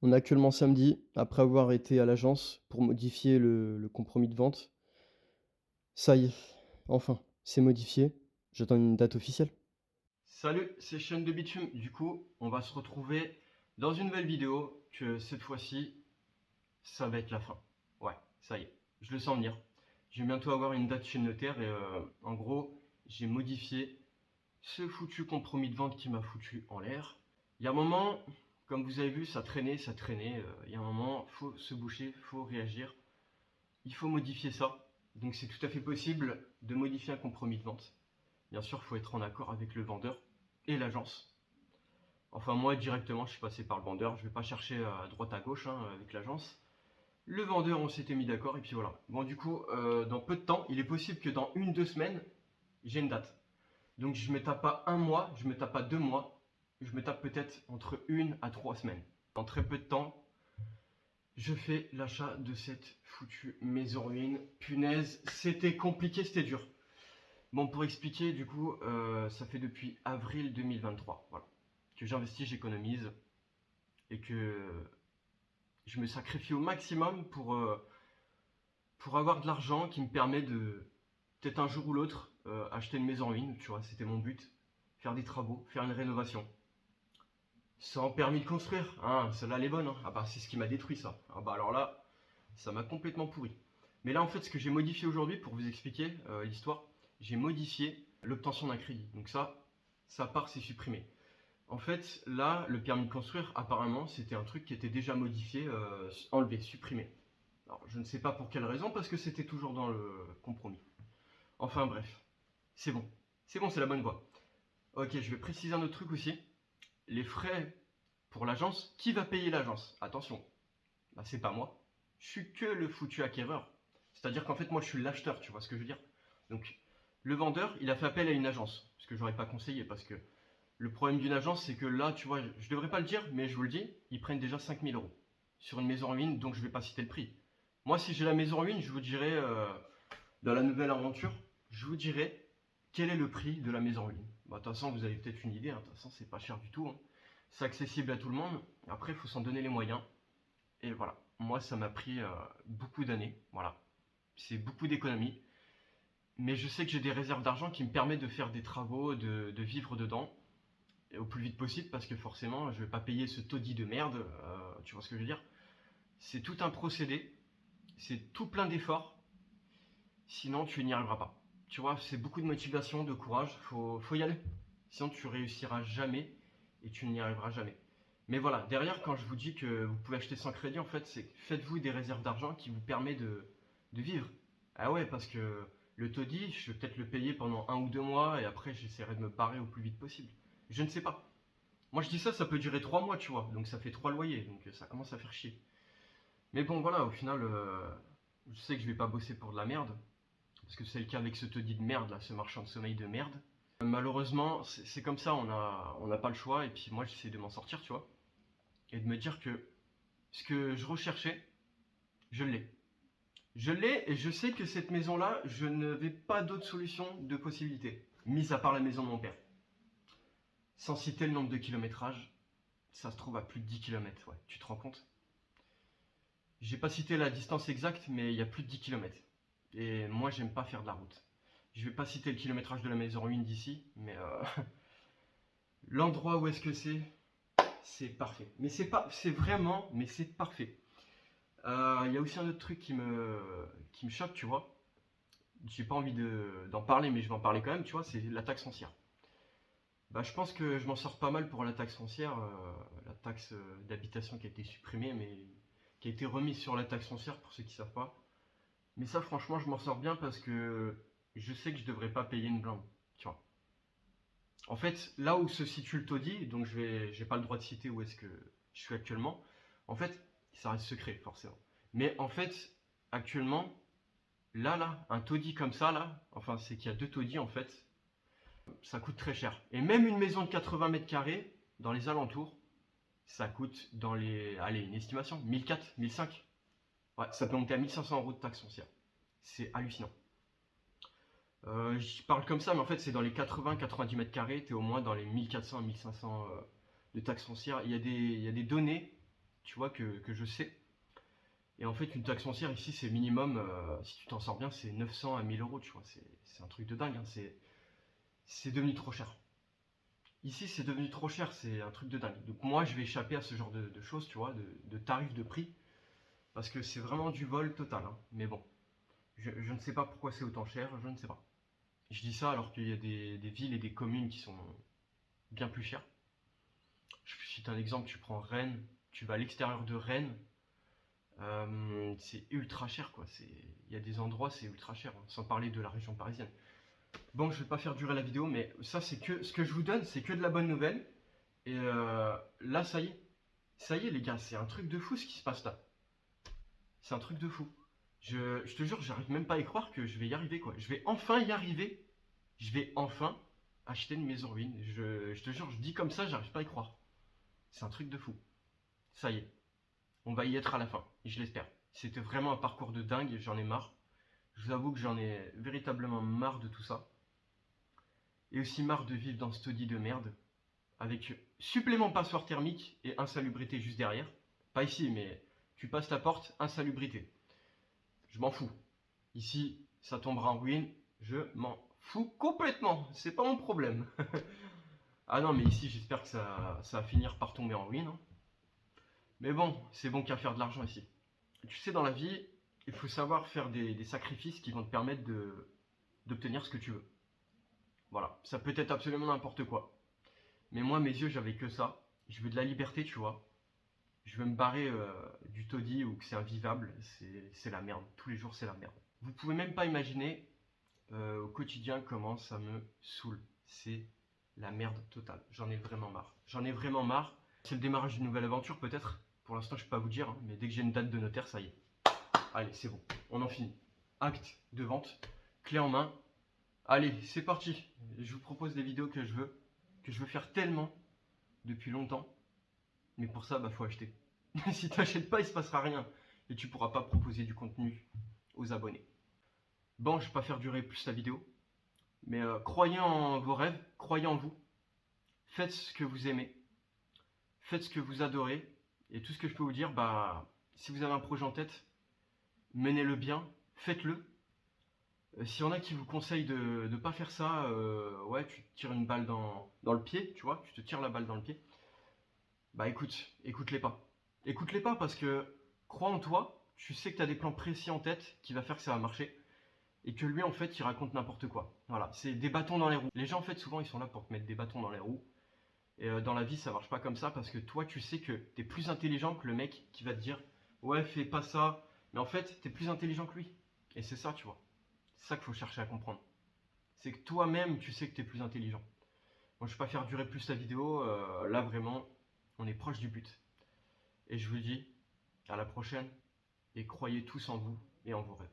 On est actuellement samedi, après avoir été à l'agence pour modifier le compromis de vente. Ça y est, enfin, c'est modifié. J'attends une date officielle. Salut, c'est Sean de Bitume. Du coup, on va se retrouver dans une nouvelle vidéo que cette fois-ci, ça va être la fin. Ouais, ça y est, je le sens venir. Je vais bientôt avoir une date chez le notaire et en gros, j'ai modifié ce foutu compromis de vente qui m'a foutu en l'air. Il y a un moment, comme vous avez vu, ça traînait, ça traînait. Il y a un moment, faut se boucher, faut réagir. Il faut modifier ça. Donc c'est tout à fait possible de modifier un compromis de vente. Bien sûr, il faut être en accord avec le vendeur et l'agence. Enfin, moi, directement, je suis passé par le vendeur. Je ne vais pas chercher à droite à gauche hein, avec l'agence. Le vendeur, on s'était mis d'accord et puis voilà. Bon, du coup, dans peu de temps, il est possible que dans 1, 2 semaines, j'ai une date. Donc, je ne me tape pas un mois, je ne me tape pas 2 mois. Je me tape peut-être entre 1 à 3 semaines. En très peu de temps, je fais l'achat de cette foutue maison ruine. Punaise, c'était compliqué, c'était dur. Bon, pour expliquer, du coup, ça fait depuis avril 2023, voilà, que j'investis, j'économise et que je me sacrifie au maximum pour avoir de l'argent qui me permet de, peut-être un jour ou l'autre, acheter une maison en ligne, tu vois, c'était mon but, faire des travaux, faire une rénovation. Sans permis de construire, hein, celle-là elle est bonne, hein. Ah bah c'est ce qui m'a détruit ça. Ah bah alors là, ça m'a complètement pourri. Mais là en fait ce que j'ai modifié aujourd'hui pour vous expliquer l'histoire, j'ai modifié l'obtention d'un crédit. Donc ça part, c'est supprimé. En fait là, le permis de construire apparemment c'était un truc qui était déjà modifié, enlevé, supprimé. Alors je ne sais pas pour quelle raison parce que c'était toujours dans le compromis. Enfin bref, c'est bon. C'est bon, c'est la bonne voie. Ok, je vais préciser un autre truc aussi. Les frais pour l'agence, qui va payer l'agence? Attention, bah, c'est pas moi. Je suis que le foutu acquéreur. C'est-à-dire qu'en fait, moi, je suis l'acheteur, tu vois ce que je veux dire? Donc, le vendeur, il a fait appel à une agence. Ce que j'aurais pas conseillé, parce que le problème d'une agence, c'est que là, tu vois, je devrais pas le dire, mais je vous le dis, ils prennent déjà 5 000 € sur une maison en ruine, donc je vais pas citer le prix. Moi, si j'ai la maison en ruine, je vous dirais, dans la nouvelle aventure, je vous dirais quel est le prix de la maison en ruine. Bah, de toute façon, vous avez peut-être une idée, hein. De toute façon, c'est pas cher du tout, hein. C'est accessible à tout le monde. Après, il faut s'en donner les moyens. Et voilà, moi ça m'a pris beaucoup d'années, voilà. C'est beaucoup d'économies, mais je sais que j'ai des réserves d'argent qui me permettent de faire des travaux, de vivre dedans, et au plus vite possible, parce que forcément je vais pas payer ce taudis de merde, tu vois ce que je veux dire? C'est tout un procédé, c'est tout plein d'efforts, sinon tu n'y arriveras pas. Tu vois, c'est beaucoup de motivation, de courage, faut y aller. Sinon tu réussiras jamais et tu n'y arriveras jamais. Mais voilà, derrière, quand je vous dis que vous pouvez acheter sans crédit, en fait, c'est faites-vous des réserves d'argent qui vous permettent de vivre. Ah ouais, parce que le taudis, je vais peut-être le payer pendant 1 ou 2 mois et après j'essaierai de me parer au plus vite possible. Je ne sais pas. Moi je dis ça, ça peut durer 3 mois, tu vois. Donc ça fait 3 loyers, donc ça commence à faire chier. Mais bon, voilà, au final, je sais que je vais pas bosser pour de la merde. Parce que c'est le cas avec ce taudis de merde, là, ce marchand de sommeil de merde. Malheureusement, c'est comme ça, on n'a pas le choix. Et puis moi, j'essaie de m'en sortir, tu vois. Et de me dire que ce que je recherchais, je l'ai. Je l'ai et je sais que cette maison-là, je ne vais pas d'autre solution de possibilité, mis à part la maison de mon père. Sans citer le nombre de kilométrages, ça se trouve à plus de 10 km, ouais. Tu te rends compte? J'ai pas cité la distance exacte, mais il y a plus de 10 km. Et moi, j'aime pas faire de la route. Je vais pas citer le kilométrage de la maison ruine d'ici, mais l'endroit où est-ce que c'est parfait. Mais c'est pas, c'est vraiment, mais c'est parfait. Il y a aussi un autre truc qui me choque, tu vois. J'ai pas envie d'en parler, mais je vais en parler quand même, tu vois, c'est la taxe foncière. Bah, je pense que je m'en sors pas mal pour la taxe foncière, la taxe d'habitation qui a été supprimée, mais qui a été remise sur la taxe foncière pour ceux qui savent pas. Mais ça, franchement, je m'en sors bien parce que je sais que je devrais pas payer une blinde, tu vois. En fait, là où se situe le taudis, donc j'ai pas le droit de citer où est-ce que je suis actuellement. En fait, ça reste secret, forcément. Mais en fait, actuellement, là, un taudis comme ça, là, enfin, c'est qu'il y a deux taudis en fait, ça coûte très cher. Et même une maison de 80 mètres carrés, dans les alentours, ça coûte dans les. Allez, une estimation, 1004, 1005. Ouais, ça peut monter à 1 500 € de taxe foncière. C'est hallucinant. Je parle comme ça, mais en fait, c'est dans les 80-90 mètres carrés, tu es au moins dans les 1400 à 1500 de taxes foncières. Il y a des données tu vois, que je sais. Et en fait, une taxe foncière ici, c'est minimum, si tu t'en sors bien, c'est 900 à 1000 euros, tu vois. C'est un truc de dingue, hein. C'est devenu trop cher. Ici, c'est devenu trop cher, c'est un truc de dingue. Donc moi, je vais échapper à ce genre de choses, tu vois, de tarifs de prix, parce que c'est vraiment du vol total, hein. Mais bon, je ne sais pas pourquoi c'est autant cher, je ne sais pas. Je dis ça alors qu'il y a des villes et des communes qui sont bien plus chères. Je cite un exemple, tu prends Rennes, tu vas à l'extérieur de Rennes, c'est ultra cher, quoi. Il y a des endroits, c'est ultra cher, hein, sans parler de la région parisienne. Bon, je vais pas faire durer la vidéo, mais ça, c'est que ce que je vous donne, c'est que de la bonne nouvelle. Et là, ça y est, les gars, c'est un truc de fou ce qui se passe là. C'est un truc de fou. Je te jure, j'arrive même pas à y croire que je vais y arriver, quoi. Je vais enfin y arriver. Je vais enfin acheter une maison ruine. Je te jure, je dis comme ça, j'arrive pas à y croire. C'est un truc de fou. Ça y est, on va y être à la fin, et je l'espère. C'était vraiment un parcours de dingue, j'en ai marre. Je vous avoue que j'en ai véritablement marre de tout ça. Et aussi marre de vivre dans ce taudis de merde, avec supplément passoire thermique et insalubrité juste derrière. Pas ici, mais tu passes ta porte, insalubrité. Je m'en fous. Ici, ça tombera en ruine, je m'en fous complètement. C'est pas mon problème. Ah non, mais ici, j'espère que ça va finir par tomber en ruine, hein. Mais bon, c'est bon qu'à faire de l'argent ici. Tu sais, dans la vie, il faut savoir faire des sacrifices qui vont te permettre d'obtenir ce que tu veux. Voilà, ça peut être absolument n'importe quoi. Mais moi, mes yeux, j'avais que ça. Je veux de la liberté, tu vois. Je veux me barrer du taudis ou que c'est invivable. C'est la merde. Tous les jours, c'est la merde. Vous pouvez même pas imaginer au quotidien comment ça me saoule. C'est la merde totale. J'en ai vraiment marre. J'en ai vraiment marre. C'est le démarrage d'une nouvelle aventure, peut-être. Pour l'instant, je peux pas vous dire, hein, mais dès que j'ai une date de notaire, ça y est. Allez, c'est bon. On en finit. Acte de vente. Clé en main. Allez, c'est parti. Je vous propose des vidéos que je veux faire tellement depuis longtemps. Mais pour ça, bah faut acheter. Si tu n'achètes pas, il se passera rien. Et tu pourras pas proposer du contenu aux abonnés. Bon, je vais pas faire durer plus la vidéo. Mais croyez en vos rêves, croyez en vous. Faites ce que vous aimez. Faites ce que vous adorez. Et tout ce que je peux vous dire, bah, si vous avez un projet en tête, menez-le bien, faites-le. S'il y en a qui vous conseillent de ne pas faire ça, ouais, tu te tires une balle dans le pied, tu vois, tu te tires la balle dans le pied. Bah écoute-les pas. Écoute-les pas parce que crois en toi, tu sais que tu as des plans précis en tête qui va faire que ça va marcher. Et que lui, en fait, il raconte n'importe quoi. Voilà, c'est des bâtons dans les roues. Les gens, en fait, souvent, ils sont là pour te mettre des bâtons dans les roues. Et dans la vie, ça marche pas comme ça parce que toi, tu sais que tu es plus intelligent que le mec qui va te dire ouais, fais pas ça. Mais en fait, tu es plus intelligent que lui. Et c'est ça, tu vois. C'est ça qu'il faut chercher à comprendre. C'est que toi-même, tu sais que tu es plus intelligent. Moi, je vais pas faire durer plus la vidéo. Là, vraiment, on est proche du but. Et je vous dis à la prochaine. Et croyez tous en vous et en vos rêves.